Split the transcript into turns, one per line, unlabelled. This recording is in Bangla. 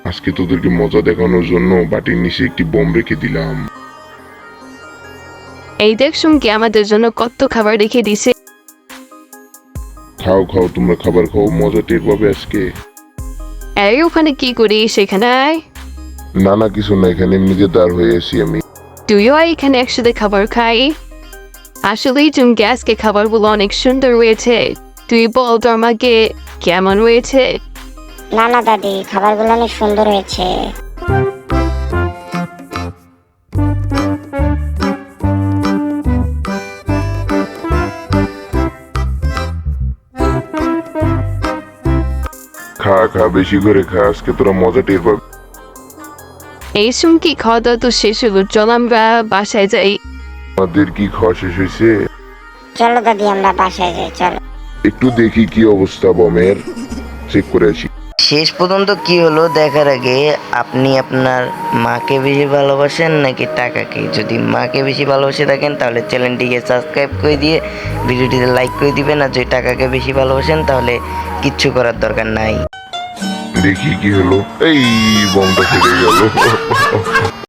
আজকে তোদেরকে মজা দেখানোর জন্য বাটির নিচে একটি বোম রেখে দিলাম।
এই দেখ সুমকি আমাদের জন্য কত খাবার রেখে দিছে।
খাও খাও, তোমরা খাবার খাও, মজা টের পাবে আজকে।
এই ওখানে কি করি সেখানে আয়।
না না, কিছু না, এখানে এমনিতে দাঁড় হয়ে আছি আমি।
তুইও আয় এখানে একসাথে খাবার খাই। আসলেই চুমকি আজকে খাবারগুলো অনেক সুন্দর হয়েছে। তুই বল তোর মাকে কেমন হয়েছে?
না না দাদি, খাবারগুলো অনেক সুন্দর হয়েছে।
খা খা, বেশি করে খা, আজকে তোরা মজা টের পাবে।
এই সুমকি খাওয়া দাওয়া তো শেষ হলো, চল আমরা বাসায় যাই।
আমাদের কি খাওয়া শেষ হয়েছে?
চলো দাদি আমরা বাসায় যাই, চলো।
একটু দেখি কি অবস্থা বমের, চেক করে আসি।
শেষ পর্যন্ত কি হলো দেখার আগে আপনি আপনার মাকে বেশি ভালোবাসেন নাকি টাকাকে? যদি মাকে বেশি ভালোবাসে থাকেন তাহলে চ্যানেলটিকে সাবস্ক্রাইব করে দিয়ে ভিডিওটিতে লাইক করে দিবেন, আর যদি টাকাকে বেশি ভালোবাসেন তাহলে কিচ্ছু করার দরকার নাই।
দেখি কি হলো, এই বোমটা ফেটে গেল।